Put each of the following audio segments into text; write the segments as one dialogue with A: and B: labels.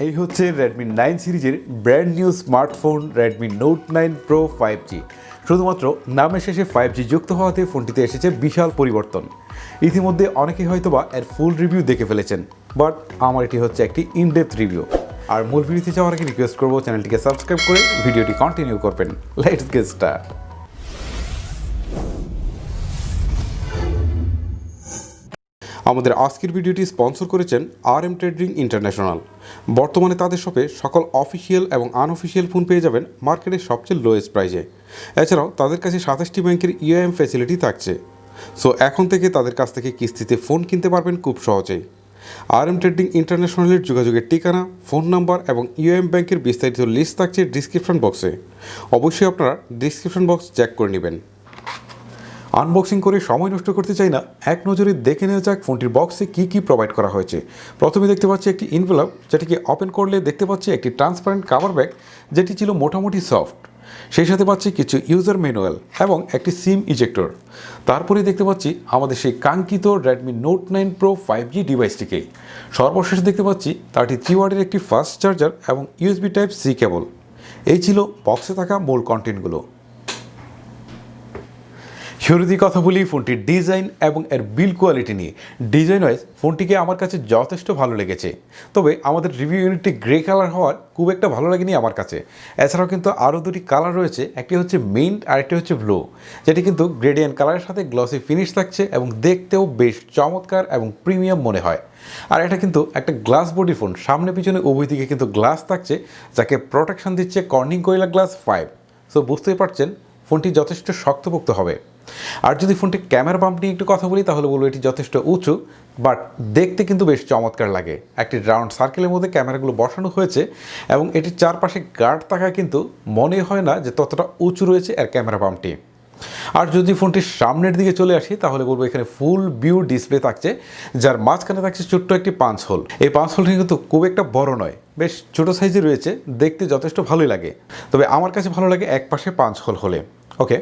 A: এই হচ্ছে Redmi 9 সিরিজের brand new smartphone Redmi Note 9 Pro 5G। শুধুমাত্র নামের শেষে 5G যুক্ত হওয়াতে ফোনটিতে এসেছে বিশাল পরিবর্তন। ইতিমধ্যে অনেকেই হয়তোবা এর ফুল রিভিউ দেখে ফেলেছেন, বাট আমার এটি হচ্ছে একটি ইনডেপথ রিভিউ। আর মূল ভিডিওতে যাওয়ার আগে রিকোয়েস্ট করবো চ্যানেলটিকে সাবস্ক্রাইব করে ভিডিওটি কন্টিনিউ করবেন। Let's get start. আমাদের আজকের ভিডিওটি স্পন্সর করেছেন RM ট্রেডিং ইন্টারন্যাশনাল। বর্তমানে তাদের শপে সকল অফিসিয়াল এবং আনঅফিসিয়াল ফোন পেয়ে যাবেন মার্কেটের সবচেয়ে লোয়েস্ট প্রাইসে। এছাড়াও তাদের কাছে 27টি ব্যাংকের EOM ফ্যাসিলিটি থাকছে। সো এখন থেকে তাদের কাছ থেকে কিস্তিতে ফোন কিনতে পারবেন খুব সহজেই। RM ট্রেডিং ইন্টারন্যাশনালের যোগাযোগের ঠিকানা, ফোন নাম্বার এবং EOM ব্যাংকের বিস্তারিত লিস্ট থাকছে ডিসক্রিপশন বক্সে। অবশ্যই আপনারা ডিসক্রিপশন বক্স চেক করে নেবেন। আনবক্সিং করে সময় নষ্ট করতে চাই না, এক নজরে দেখে নেওয়া যাক ফোনটির বক্সে কী কী প্রোভাইড করা হয়েছে। প্রথমে দেখতে পাচ্ছি একটি এনভেলপ, যেটিকে ওপেন করলে দেখতে পাচ্ছি একটি ট্রান্সপারেন্ট কাভার ব্যাগ, যেটি ছিল মোটামুটি সফট। সেই সাথে পাচ্ছি কিছু ইউজার ম্যানুয়াল এবং একটি সিম ইজেক্টর। তারপরে দেখতে পাচ্ছি আমাদের সেই কাঙ্ক্ষিত Redmi Note 9 Pro 5G ডিভাইসটিকে। সর্বশেষ দেখতে পাচ্ছি 33 ওয়াটের একটি ফাস্ট চার্জার এবং USB Type-C কেবল। এই ছিল বক্সে থাকা মূল কন্টেন্টগুলো। শুরুতেই কথা বলি ফোনটির ডিজাইন এবং এর বিল্ড কোয়ালিটি নিয়ে। ডিজাইন ওয়াইজ ফোনটিকে আমার কাছে যথেষ্ট ভালো লেগেছে, তবে আমাদের রিভিউ ইউনিটটি গ্রে কালার হওয়ার খুব একটা ভালো লাগেনি আমার কাছে। এছাড়াও কিন্তু আরও দুটি কালার রয়েছে, একটি হচ্ছে মিন্ট আর একটি হচ্ছে ব্লু, যেটি কিন্তু গ্রেডিয়েন্ট কালারের সাথে গ্লসি ফিনিশ থাকছে এবং দেখতেও বেশ চমৎকার এবং প্রিমিয়াম মনে হয়। আর এটা কিন্তু একটা গ্লাস বডি ফোন, সামনে পিছনে উভয় দিকে কিন্তু গ্লাস থাকছে, যাকে প্রোটেকশন দিচ্ছে কর্নিং গরিলা গ্লাস 5। সো বুঝতেই পারছেন ফোনটি যথেষ্ট শক্তপোক্ত হবে। আর যদি ফোনটি ক্যামেরা বাম্প নিয়ে একটু কথা বলি তাহলে বলবো এটি যথেষ্ট উঁচু, বাট দেখতে কিন্তু বেশ চমৎকার লাগে। একটি রাউন্ড সার্কেলের মধ্যে ক্যামেরাগুলো বসানো হয়েছে এবং এটির চারপাশে গার্ড থাকায় কিন্তু মনে হয় না যে ততটা উঁচু রয়েছে এর ক্যামেরা বাম্পটি। আর যদি ফোনটির সামনের দিকে চলে আসি তাহলে বলবো এখানে ফুল ভিউ ডিসপ্লে থাকছে, যার মাঝখানে থাকছে ছোট্ট একটি পাঞ্চ হোল। এই পাঞ্চ হোলটি কিন্তু খুব একটা বড় নয়, বেশ ছোটো সাইজে রয়েছে, দেখতে যথেষ্ট ভালোই লাগে। তবে আমার কাছে ভালো লাগে এক পাশে পাঞ্চ হোল হলে। ওকে,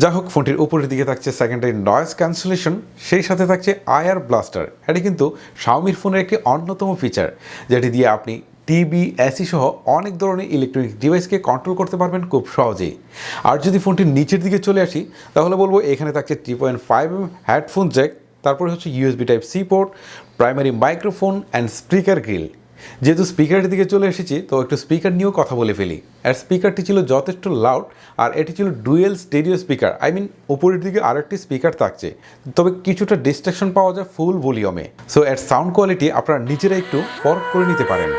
A: যা হোক, ফোনটির উপরের দিকে থাকছে সেকেন্ডারি নয়েজ ক্যান্সেলেশন, সেই সাথে থাকছে IR ব্লাস্টার। এটি কিন্তু শাওমির ফোনের একটি অন্যতম ফিচার, যেটি দিয়ে আপনি টিভি, AC সহ অনেক ধরনের ইলেকট্রনিক ডিভাইসকে কন্ট্রোল করতে পারবেন খুব সহজেই। আর যদি ফোনটির নিচের দিকে চলে আসি তাহলে বলবো এখানে থাকছে 3.5mm হেডফোন জ্যাক, তারপরে হচ্ছে USB Type-C port, primary microphone and speaker grill. যেহেতু স্পিকারের দিকে চলে এসেছি তো একটু স্পিকার নিয়েও কথা বলে ফেলি। আর স্পিকারটি ছিল যথেষ্ট লাউড, আর এটি ছিল ডুয়েল স্টেরিও স্পিকার। উপরের দিকে আরেকটি স্পিকার থাকছে, তবে কিছুটা ডিস্ট্রাকশন পাওয়া যায় ফুল ভলিউমে। সো এর সাউন্ড কোয়ালিটি আপনারা নিজেরা একটু পরখ করে নিতে পারেন।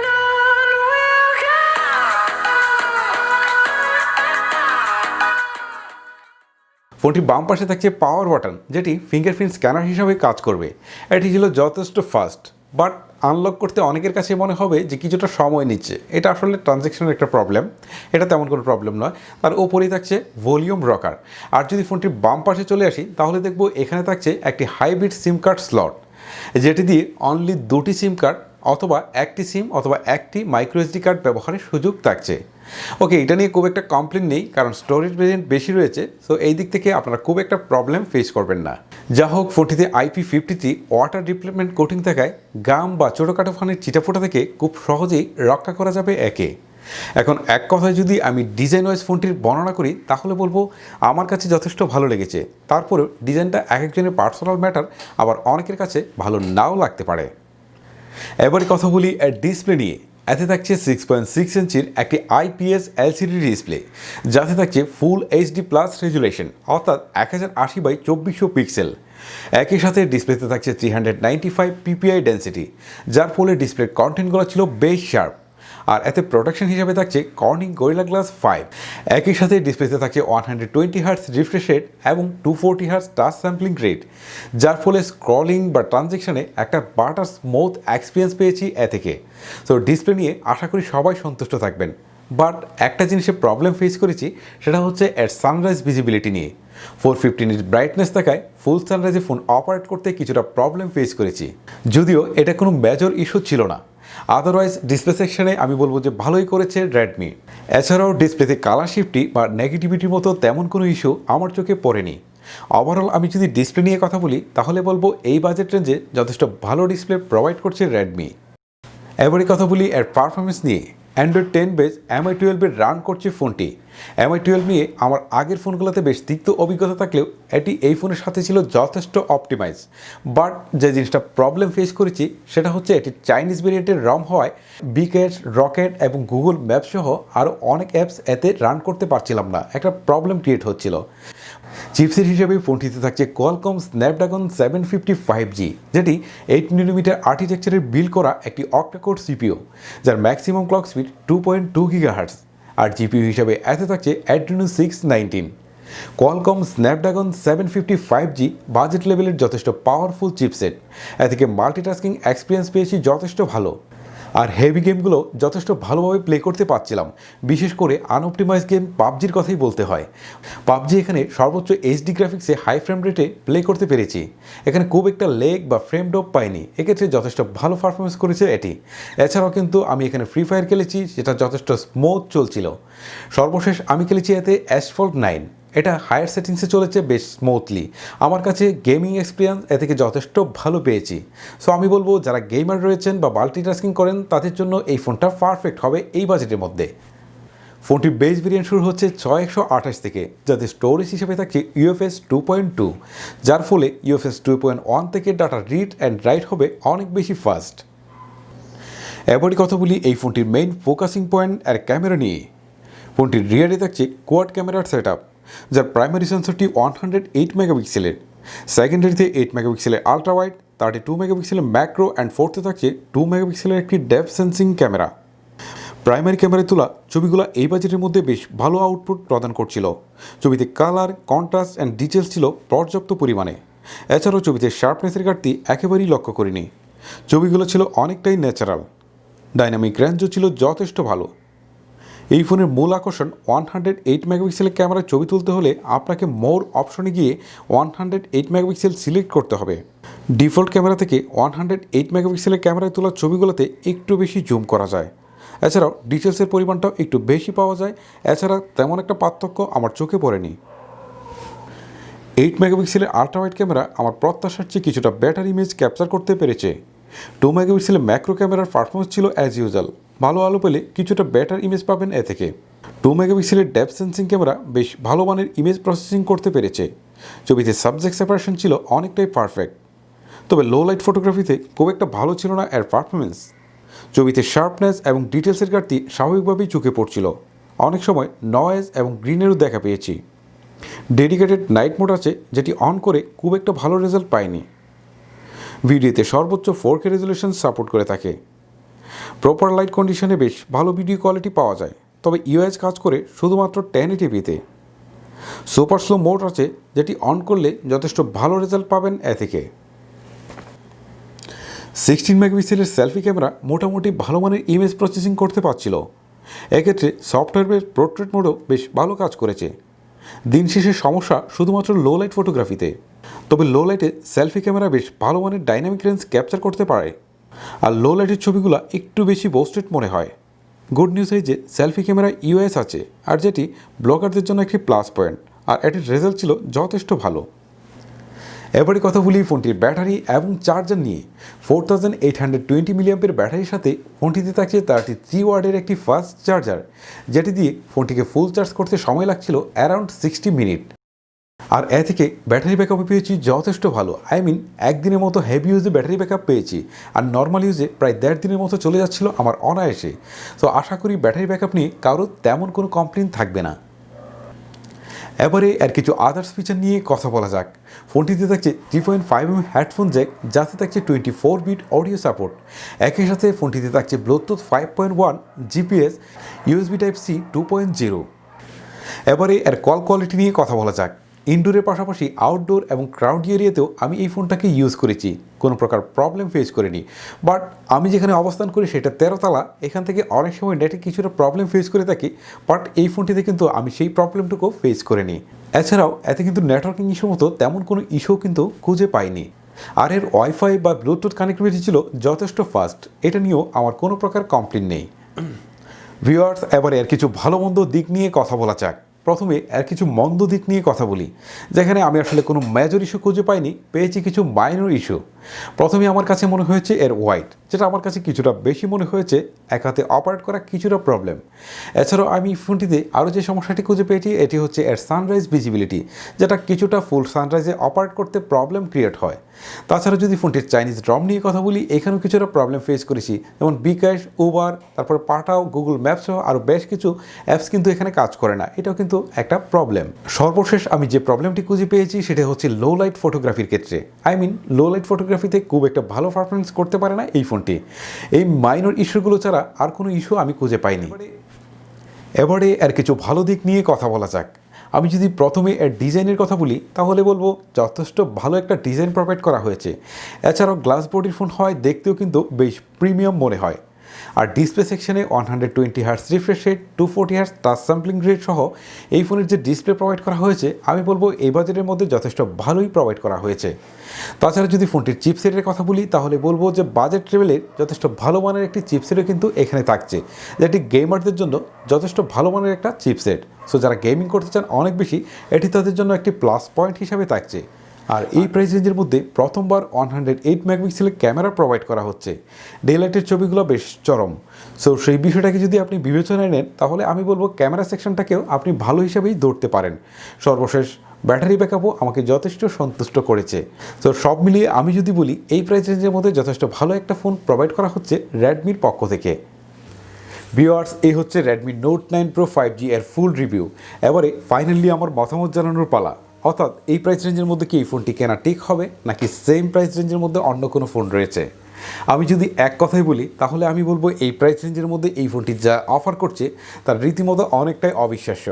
A: ফোনটির বাম পাশে থাকছে পাওয়ার বাটন, যেটি ফিঙ্গারপ্রিন্ট স্ক্যানার হিসাবে কাজ করবে। এটি ছিল যথেষ্ট ফাস্ট, বাট আনলক করতে অনেকের কাছে মনে হবে যে কিছুটা সময় নিচ্ছে। এটা আসলে ট্রানজ্যাকশনের একটা প্রবলেম, এটা তেমন কোনো প্রবলেম নয়। তার উপরেই থাকছে ভলিউম রকার। আর যদি ফোনটির বাম পাশে চলে আসি তাহলে দেখব এখানে থাকছে একটি হাইব্রিড সিম কার্ড স্লট, যেটি দিয়ে অনলি 2টি সিম কার্ড অথবা একটি সিম অথবা একটি মাইক্রো SD কার্ড ব্যবহারের সুযোগ থাকছে। ওকে, এটা নিয়ে খুব একটা কমপ্লেন নেই, কারণ স্টোরেজ ভেরিয়েন্ট বেশি রয়েছে। সো এই দিক থেকে আপনারা খুব একটা প্রবলেম ফেস করবেন না। যা হোক, ফোনটিতে IP53 ওয়াটার রিপ্লেসমেন্ট কোটিং থাকায় গাম বা ছোটোখাটো ফানের চিটাফোটা থেকে খুব সহজেই রক্ষা করা যাবে একে। এখন এক কথায় যদি আমি ডিজাইন ওয়াইজ ফোনটির বর্ণনা করি তাহলে বলবো আমার কাছে যথেষ্ট ভালো লেগেছে। তারপরেও ডিজাইনটা এক একজনের পার্সোনাল ম্যাটার, আবার অনেকের কাছে ভালো নাও লাগতে পারে। এবারে কথা বলি এর ডিসপ্লে নিয়ে। এতে থাকছে 6.6 ইঞ্চির একটি IPS LCD ডিসপ্লে, যাতে থাকছে ফুল HD+ রেজুলেশন, অর্থাৎ 1080x2400 পিক্সেল। একই সাথে ডিসপ্লেতে থাকছে 395 PPI ডেন্সিটি, যার ফলে ডিসপ্লের কন্টেন্টগুলো ছিল বেশ শার্প। আর এতে প্রোটেকশন হিসাবে থাকছে কর্নিং গরিলা গ্লাস 5। একই সাথে ডিসপ্লেতে থাকছে 120Hz রিফ্রেশ রেট এবং 240Hz টাচ স্যাম্পলিং রেট, যার ফলে স্ক্রলিং বা ট্রানজ্যাকশনে একটা বাটার স্মুথ এক্সপিরিয়েন্স পেয়েছি এ থেকে। সো ডিসপ্লে নিয়ে আশা করি সবাই সন্তুষ্ট থাকবেন। বাট একটা জিনিসের প্রবলেম ফেস করেছি, সেটা হচ্ছে এর সানরাইজ ভিজিবিলিটি নিয়ে। 450 নিট ব্রাইটনেস থাকায় ফুল সানরাইজে ফোন অপারেট করতে কিছুটা প্রবলেম ফেস করেছি, যদিও এটা কোনো মেজর ইস্যু ছিল না। আদারওয়াইজ ডিসপ্লে সেকশনে আমি বলবো যে ভালোই করেছে রেডমি। এছাড়াও ডিসপ্লেতে কালার শিফটি বা নেগেটিভিটির মতো তেমন কোনো ইস্যু আমার চোখে পড়েনি। ওভারঅল আমি যদি ডিসপ্লে নিয়ে কথা বলি তাহলে বলবো এই বাজেট রেঞ্জে যথেষ্ট ভালো ডিসপ্লে প্রোভাইড করছে রেডমি। এবারে কথা বলি এর পারফরমেন্স নিয়ে। অ্যান্ড্রয়েড 10 বেস MI12 রান করছে ফোনটি। MI12 নিয়ে আমার আগের ফোনগুলোতে বেশ তিক্ত অভিজ্ঞতা থাকলেও এটি এই ফোনের সাথে ছিল যথেষ্ট অপটিমাইজ। বাট যে জিনিসটা প্রবলেম ফেস করেছি সেটা হচ্ছে এটি চাইনিজ ভেরিয়েন্টের রম হওয়ায় বিকেট, রকেট এবং গুগল ম্যাপ সহ আরও অনেক অ্যাপস এতে রান করতে পারছিলাম না, একটা প্রবলেম ক্রিয়েট হচ্ছিল। চিপসেট হিসেবে ফোনটিতে থাকছে কোয়ালকম স্ন্যাপড্রাগন 755G, যেটি 8nm আর্কিটেকচারের বিল্ড করা একটি অক্টাকোর সিপিইউ, যার ম্যাক্সিমাম ক্লক স্পিড 2.2 GHz। আর জিপিইউ হিসেবে এতে থাকছে Adreno 619। Qualcomm Snapdragon 755G budget লেভেলের যথেষ্ট পাওয়ারফুল চিপসেট। এ থেকে মাল্টিটাস্কিং এক্সপিরিয়েন্স পেয়েছি যথেষ্ট ভালো, আর হেভি গেমগুলো যথেষ্ট ভালোভাবে প্লে করতে পারছিলাম। বিশেষ করে আনঅপটিমাইজ গেম পাবজির কথাই বলতে হয়। পাবজি এখানে সর্বোচ্চ এইচডি গ্রাফিক্সে হাই ফ্রেম রেটে প্লে করতে পেরেছি। এখানে খুব একটা লেগ বা ফ্রেম ড্রপ পাইনি, এক্ষেত্রে যথেষ্ট ভালো পারফরমেন্স করেছে এটি। এছাড়াও কিন্তু আমি এখানে ফ্রি ফায়ার খেলেছি, যেটা যথেষ্ট স্মুথ চলছিল। সর্বশেষ আমি খেলেছি এতে অ্যাসফল্ট 9, এটা হায়ার সেটিংসে চলেছে বেশ স্মুথলি। আমার কাছে গেমিং এক্সপিরিয়েন্স এ থেকে যথেষ্ট ভালো পেয়েছি। সো আমি বলবো যারা গেমার রয়েছেন বা মাল্টিটাস্কিং করেন তাদের জন্য এই ফোনটা পারফেক্ট হবে এই বাজেটের মধ্যে। ফোনটির বেস ভেরিয়েন্ট শুরু হচ্ছে 6128 থেকে, যাতে স্টোরেজ হিসেবে থাকছে UFS 2.2, যার ফলে UFS 2.1 থেকে ডাটা রিড অ্যান্ড রাইট হবে অনেক বেশি ফাস্ট। এবারই কথা বলি এই ফোনটির মেইন ফোকাসিং পয়েন্ট আর ক্যামেরা নিয়ে। ফোনটির রিয়ারে থাকছে কোয়াড ক্যামেরার সেট আপ, যার প্রাইমারি সেন্সরটি 108 মেগাপিক্সেলের, সেকেন্ডারিতে 8 মেগাপিক্সেলের আলট্রা ওয়াইড, 32 মেগাপিক্সেলের ম্যাক্রো অ্যান্ড ফোর্থে থাকছে 2 মেগাপিক্সেলের একটি ডেপথ সেন্সিং ক্যামেরা। প্রাইমারি ক্যামেরায় তোলা ছবিগুলো এই বাজেটের মধ্যে বেশ ভালো আউটপুট প্রদান করছিল। ছবিতে কালার, কন্ট্রাস্ট অ্যান্ড ডিটেলস ছিল পর্যাপ্ত পরিমাণে। এছাড়াও ছবিতে শার্পনেসের ঘাটতি একেবারেই লক্ষ্য করিনি। ছবিগুলো ছিল অনেকটাই ন্যাচারাল। ডাইনামিক রেঞ্জও ছিল যথেষ্ট ভালো। এই ফোনের মূল আকর্ষণ 108 মেগাপিক্সেলের ক্যামেরায় ছবি তুলতে হলে আপনাকে মোর অপশনে গিয়ে 108 মেগাপিক্সেল সিলেক্ট করতে হবে। ডিফল্ট ক্যামেরা থেকে 108 মেগাপিক্সেলের ক্যামেরায় তোলা ছবিগুলোতে একটু বেশি জুম করা যায়। এছাড়াও ডিটেলসের পরিমাণটাও একটু বেশি পাওয়া যায়। এছাড়া তেমন একটা পার্থক্য আমার চোখে পড়েনি। 8 মেগাপিক্সেলের আল্ট্রা ওয়াইড ক্যামেরা আমার প্রত্যাশার চেয়ে কিছুটা বেটার ইমেজ ক্যাপচার করতে পেরেছে। 2 মেগাপিক্সেলের ম্যাক্রো ক্যামেরার পারফরমেন্স ছিল অ্যাজ ইউজুয়াল, ভালো আলো পেলে কিছুটা বেটার ইমেজ পাবেন এ থেকে। 2 মেগাপিক্সেলের ডেপথ সেন্সিং ক্যামেরা বেশ ভালো মানের ইমেজ প্রসেসিং করতে পেরেছে। ছবিতে সাবজেক্ট সেপারেশন ছিল অনেকটাই পারফেক্ট। তবে লো লাইট ফটোগ্রাফিতে খুব একটা ভালো ছিল না এর পারফরমেন্স। ছবিতে শার্পনেস এবং ডিটেলসের ঘাটতি স্বাভাবিকভাবেই চোখে পড়ছিল। অনেক সময় নয়েজ এবং গ্রিনেরও দেখা পেয়েছি। ডেডিকেটেড নাইট মোড আছে, যেটি অন করে খুব একটা ভালো রেজাল্ট পায়নি। ভিডিওতে সর্বোচ্চ 4K রেজলিউশন সাপোর্ট করে থাকে। প্রপার লাইট কন্ডিশনে বেশ ভালো ভিডিও কোয়ালিটি পাওয়া যায়, তবে ইউএস কাজ করে শুধুমাত্র 1080p-তে। সুপার স্লো মোড আছে, যেটি অন করলে যথেষ্ট ভালো রেজাল্ট পাবেন এ থেকে। 16 মেগাপিক্সেলের সেলফি ক্যামেরা মোটামুটি ভালো মানের ইমেজ প্রসেসিং করতে পারছিল। এক্ষেত্রে সফটওয়্যার বেস পোর্ট্রেট মোডও বেশ ভালো কাজ করেছে। দিন শেষে সমস্যা শুধুমাত্র লো লাইট ফটোগ্রাফিতে। তবে লো লাইটে সেলফি ক্যামেরা বেশ ভালো মানের ডাইনামিক রেঞ্জ ক্যাপচার করতে পারে, আর লো লাইটের ছবিগুলো একটু বেশি বোস্টেড মনে হয়। গুড নিউজ এই যে সেলফি ক্যামেরায় ইউএস আছে, আর যেটি ব্লগারদের জন্য একটি প্লাস পয়েন্ট, আর এটির রেজাল্ট ছিল যথেষ্ট ভালো। এবারে কথা বলি ফোনটির ব্যাটারি এবং চার্জার নিয়ে। 4820 মিলিঅ্যাম্পের ব্যাটারির সাথে ফোনটিতে থাকছে 33 ওয়াটের একটি ফাস্ট চার্জার, যেটি দিয়ে ফোনটিকে ফুল চার্জ করতে সময় লাগছিল অ্যারাউন্ড 60 মিনিট। আর এ থেকে ব্যাটারি ব্যাকআপও পেয়েছি যথেষ্ট ভালো। একদিনের মতো হেভি ইউজে ব্যাটারি ব্যাকআপ পেয়েছি, আর নর্মাল ইউজে প্রায় 1.5 দিনের মতো চলে যাচ্ছিল আমার অনায়াসে। তো আশা করি ব্যাটারি ব্যাকআপ নিয়ে কারোর তেমন কোনো কমপ্লেন থাকবে না। এবারে আর কিছু আদার্স ফিচার নিয়ে কথা বলা যাক। ফোনটিতে থাকছে 3.5mm হেডফোন জ্যাক, যাতে থাকছে 24 বিট অডিও সাপোর্ট। একই সাথে ফোনটিতে থাকছে ব্লুটুথ 5.1, জিপিএস, USB Type-C 2.0। এবারে এর কল কোয়ালিটি নিয়ে কথা বলা যাক। ইনডোরের পাশাপাশি আউটডোর এবং ক্রাউড এরিয়াতেও আমি এই ফোনটাকে ইউজ করেছি, কোনো প্রকার প্রবলেম ফেস করিনি। বাট আমি যেখানে অবস্থান করি সেটা 13 তলা, এখান থেকে অনেক সময় নেটে কিছুটা প্রবলেম ফেস করে থাকি, বাট এই ফোনটিতে কিন্তু আমি সেই প্রবলেমটুকু ফেস করিনি। এছাড়াও এতে কিন্তু নেটওয়ার্কিং ইস্যু মতো তেমন কোনো ইস্যু কিন্তু খুঁজে পাইনি। আর এর ওয়াইফাই বা ব্লুটুথ কানেক্টিভিটি ছিল যথেষ্ট ফাস্ট, এটা নিয়েও আমার কোনো প্রকার কমপ্লেন নেই। ভিউয়ার্স, এবারে এর কিছু ভালো মন্দ দিক নিয়ে কথা বলা যাক। প্রথমে এর কিছু মন্দ দিক নিয়ে কথা বলি, যেখানে আমি আসলে কোনো মেজর ইস্যু খুঁজে পাইনি, পেয়েছি কিছু মাইনর ইস্যু। প্রথমে আমার কাছে মনে হয়েছে এর ওয়াইড, যেটা আমার কাছে কিছুটা বেশি মনে হয়েছে এক হাতে অপারেট করা কিছুটা প্রবলেম। এছাড়াও আমি ফোনটিতে আরও যে সমস্যাটি খুঁজে পেয়েছি এটি হচ্ছে এর সানরাইজ ভিজিবিলিটি, যেটা কিছুটা ফুল সানরাইজে অপারেট করতে প্রবলেম ক্রিয়েট হয়। তাছাড়া যদি ফোনটির চাইনিজ রম নিয়ে কথা বলি, এখানেও কিছুটা প্রবলেম ফেস করেছি, যেমন বিকাশ, উবার, তারপর পাঠাও, গুগল ম্যাপস সহ আরও বেশ কিছু অ্যাপস কিন্তু এখানে কাজ করে না, এটাও কিন্তু একটা প্রবলেম। সর্বশেষ আমি যে প্রবলেমটি খুঁজে পেয়েছি সেটা হচ্ছে লো লাইট ফটোগ্রাফির ক্ষেত্রে। লো লাইট ফটোগ্রাফিতে খুব একটা ভালো পারফরমেন্স করতে পারে না এই ফোনটি। এই মাইনর ইস্যুগুলো ছাড়া আর কোনো ইস্যু আমি খুঁজে পাইনি। এবারে এর কিছু ভালো দিক নিয়ে কথা বলা যাক। আমি যদি প্রথমে এর ডিজাইনের কথা বলি তাহলে বলবো যথেষ্ট ভালো একটা ডিজাইন প্রোভাইড করা হয়েছে। এছাড়াও গ্লাস বডির ফোন হয়, দেখতেও কিন্তু বেশ প্রিমিয়াম মনে হয়। আর ডিসপ্লে সেকশনে 120 hertz refresh rate, 240 hertz touch sampling rate সহ এই ফোনের যে ডিসপ্লে প্রোভাইড করা হয়েছে আমি বলবো এই বাজেটের মধ্যে যথেষ্ট ভালোই প্রোভাইড করা হয়েছে। তাছাড়া যদি ফোনটির চিপসেটের কথা বলি তাহলে বলবো যে বাজেট লেভেলের যথেষ্ট ভালো মানের একটি চিপসেটও কিন্তু এখানে থাকছে, যেটি গেমারদের জন্য যথেষ্ট ভালো মানের একটা চিপসেট। সো যারা গেমিং করতে চান অনেক বেশি, এটি তাদের জন্য একটি প্লাস পয়েন্ট হিসাবে থাকছে। আর এই প্রাইস রেঞ্জের মধ্যে প্রথমবার 108 মেগাপিক্সেলের ক্যামেরা প্রোভাইড করা হচ্ছে। ডে লাইটের ছবিগুলো বেশ চরম। সো সেই বিষয়টাকে যদি আপনি বিবেচনায় নেন তাহলে আমি বলবো ক্যামেরা সেকশনটাকেও আপনি ভালো হিসাবেই ধরতে পারেন। সর্বশেষ ব্যাটারি ব্যাকআপও আমাকে যথেষ্ট সন্তুষ্ট করেছে। তো সব মিলিয়ে আমি যদি বলি এই প্রাইস রেঞ্জের মধ্যে যথেষ্ট ভালো একটা ফোন প্রোভাইড করা হচ্ছে রেডমির পক্ষ থেকে। ভিউয়ার্স, এই হচ্ছে রেডমি নোট 9 প্রো 5G এর ফুল রিভিউ। এবারে ফাইনালি আমার মতামত জানানোর পালা। অর্থাৎ এই প্রাইস রেঞ্জের মধ্যে কি এই ফোনটি কেনা ঠিক হবে, নাকি সেম প্রাইস রেঞ্জের মধ্যে অন্য কোনো ফোন রয়েছে? আমি যদি এক কথাই বলি তাহলে আমি বলবো এই প্রাইস রেঞ্জের মধ্যে এই ফোনটি যা অফার করছে তার রীতিমতো অনেকটাই অবিশ্বাস্য।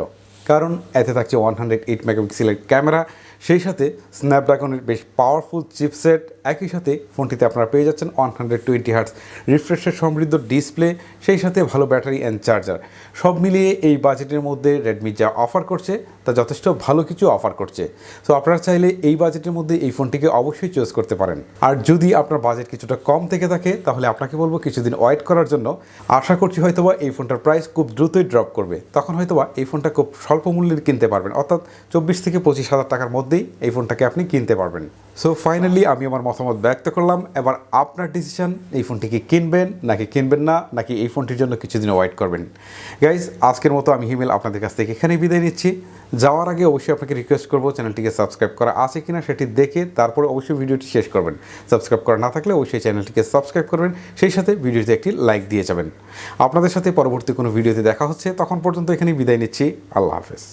A: কারণ এতে থাকছে 108 মেগাপিক্সেলের ক্যামেরা, সেই সাথে স্ন্যাপড্রাগনের বেশ পাওয়ারফুল চিপসেট, একই সাথে ফোনটিতে আপনারা পেয়ে যাচ্ছেন 120 হার্টস রিফ্রেশের সমৃদ্ধ ডিসপ্লে, সেই সাথে ভালো ব্যাটারি অ্যান্ড চার্জার। সব মিলিয়ে এই বাজেটের মধ্যে রেডমি যা অফার করছে তা যথেষ্ট ভালো কিছু অফার করছে। সো আপনারা চাইলে এই বাজেটের মধ্যে এই ফোনটিকে অবশ্যই চুজ করতে পারেন। আর যদি আপনার বাজেট কিছুটা কম থেকে থাকে তাহলে আপনাকে বলবো কিছুদিন ওয়েট করার জন্য। আশা করছি হয়তোবা এই ফোনটার প্রাইস খুব দ্রুতই ড্রপ করবে, তখন হয়তোবা এই ফোনটা খুব স্বল্প মূল্যে কিনতে পারবেন, অর্থাৎ 24 থেকে 25 হাজার টাকার মধ্যেই এই ফোনটাকে আপনি কিনতে পারবেন। সো ফাইনালি আমি আমার মতামত ব্যক্ত করলাম। এবার আপনার ডিসিশন, এই ফোনটিকে কিনবেন নাকি কিনবেন না, নাকি এই ফোনটির জন্য কিছুদিন ওয়েট করবেন। গাইজ, আজকের মতো আমি হিমেল আপনাদের কাছ থেকে এখানেই বিদায় নিচ্ছি। যাওয়ার আগে অবশ্যই আপনাকে রিকোয়েস্ট করবো চ্যানেলটিকে সাবস্ক্রাইব করা আছে কিনা সেটি দেখে তারপরে অবশ্যই ভিডিওটি শেষ করবেন। সাবস্ক্রাইব করা না থাকলে অবশ্যই চ্যানেলটিকে সাবস্ক্রাইব করবেন, সেই সাথে ভিডিওতে একটি লাইক দিয়ে যাবেন। আপনাদের সাথে পরবর্তী কোনো ভিডিওতে দেখা হচ্ছে, তখন পর্যন্ত এখানেই বিদায় নিচ্ছি। আল্লাহ হাফেজ।